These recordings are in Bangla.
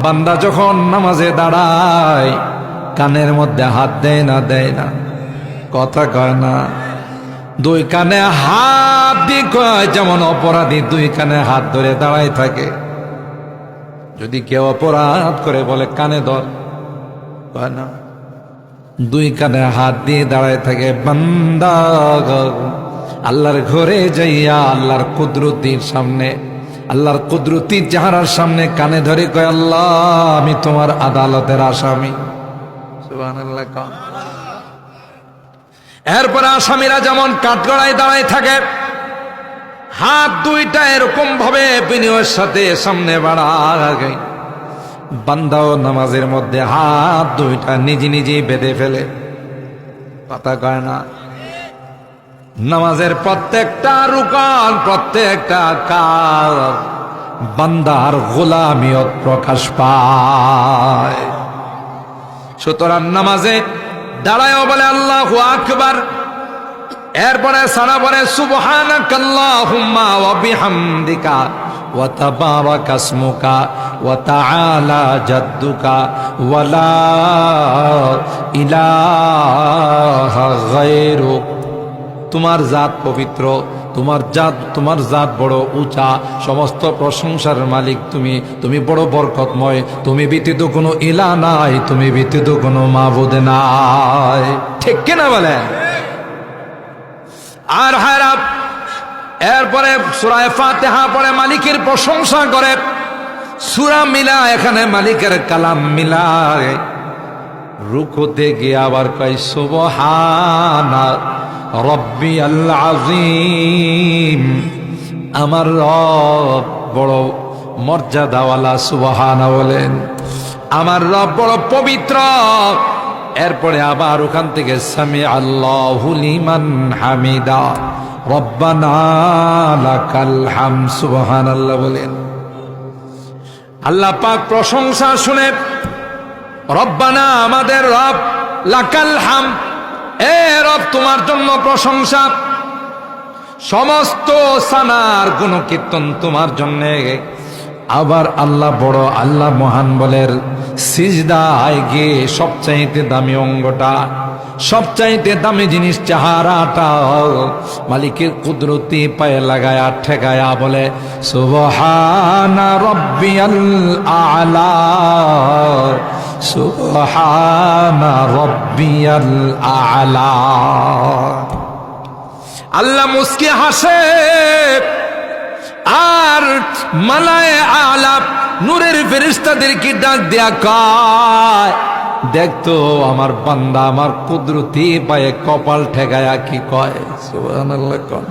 বান্দা যখন নামাজে দাঁড়ায় কানের মধ্যে হাত দেয় না, কথা কয় না, দুই কানে হাত দিয়ে কয়, যেমন অপরাধী দুই কানে হাত ধরে দাঁড়ায় থাকে। যদি কেউ অপরাধ করে বলে কানে ধর, কয় না, দুই কানে হাত দিয়ে দাঁড়ায় থাকে। বান্দা আল্লাহর ঘরে যাইয়া আল্লাহর কুদরতির সামনে, আল্লাহর কুদরতির চেহারার সামনে কানে ধরে কয়, আল্লাহ আমি তোমার আদালতের আসামি। সুবহানাল্লাহ। এরপরে আসামিরা যেমন কাঠগড়ায় দাঁড়ায় থাকে, হাত দুইটা এরকম ভাবে বিনয়ের সাথে সামনে বাড়ায়, বান্দাও নামাজের মধ্যে হাত দুইটা নিজেই বেঁধে ফেলে, কথা কয় না। নামাজের প্রত্যেকটা রুকান, প্রত্যেকটা কাজ বান্দার গোলামিয়ত প্রকাশ পায়। সুতরাং নামাজে দাঁড়ায়ও বলে আল্লাহু আকবার, এরপরে সারা বলে সুবহানাকাল্লাহুম্মা ওয়া বিহামদিকা ওয়া তাবারাকা ইসমুকা ওয়া তাআলা জাদ্দুকা ওয়া লা ইলাহা গায়রুক। তোমার জাত পবিত্র, তোমার জাত বড় উঁচা, সমস্ত প্রশংসার মালিক তুমি, তুমি বড় বরকতময়, তুমি ব্যতীত কোনো ইলাহ নাই, তুমি ব্যতীত কোনো মাবুদ নাই। ঠিক কিনা বলেন? আর হায়রা এরপরে সূরা ফাতিহা পড়ে মালিকের প্রশংসা করে, সূরা মিলা এখানে মালিকের কালাম মিলায়, রুকুতে গিয়ে আবার কয় সুবহানা রব্বিয়াল আযীম, আমার রব বড় মর্যাদাওয়ালা, সুবহানা বলেন, আমার রব বড় পবিত্র। এরপরে আবার ওখান থেকে সামি আল্লাহু লিমান হামিদা রব্বানা লাকাল হামদ, সুবহানাল্লাহ বলেন। আল্লাহ পাক প্রশংসা শুনে, রব্বানা আমাদের রব, লাকাল হামদ এ রব তোমার জন্য প্রশংসা, সমস্ত সানার গুণকীর্তন তোমার জন্য। আবার আল্লাহ বড়, আল্লাহ মহান বলের সিজদায় গিয়ে সবচাইতে দামি অঙ্গটা, সবচাইতে দামি জিনিস চেহারাটা মালিকের কুদরতি পায়ে লাগায়া ঠেকায়া বলে সুবহানা রব্বিয়াল আ'লা, সুবহানা রব্বিয়াল আ'লা। আল্লাহ মুস্কি হাসে, আর মালায়ে আ'লা নূরের ফেরেশতাদেরকে ডাক দেয়া কয়, দেখতো আমার বান্দা আমার কুদরতি পায়ে কপাল ঠেকায়া কি কয়, সুবহানাল্লাহ। কোন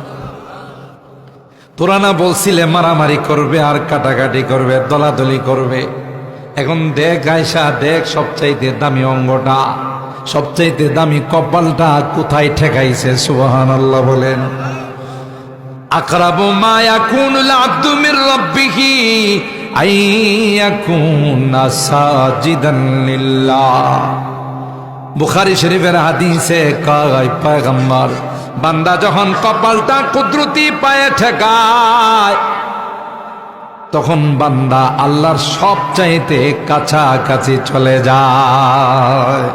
তোরা না বলছিলে মারামারি করবে আর কাটাকাটি করবে, দলাদলি করবে, এখন দেখ আয়সা, দেখ সবচাইতে দামি অঙ্গটা, সবচাইতে দামি কপালটা কোথায় ঠেকাইছে, সুবহানাল্লাহ বলেন। আকরাবু মা ইয়াকুনুল আবদু মির রাব্বিহি আইয়াকুনা সাজিদান লিল্লাহ। বুখারী শরীফের হাদিসে কয় পয়গম্বর, বান্দা যখন কপালটা কুদরতি পায়ে ঠেকায়, তখন বান্দা আল্লাহর সবচাইতে কাছাকাছি চলে যায়।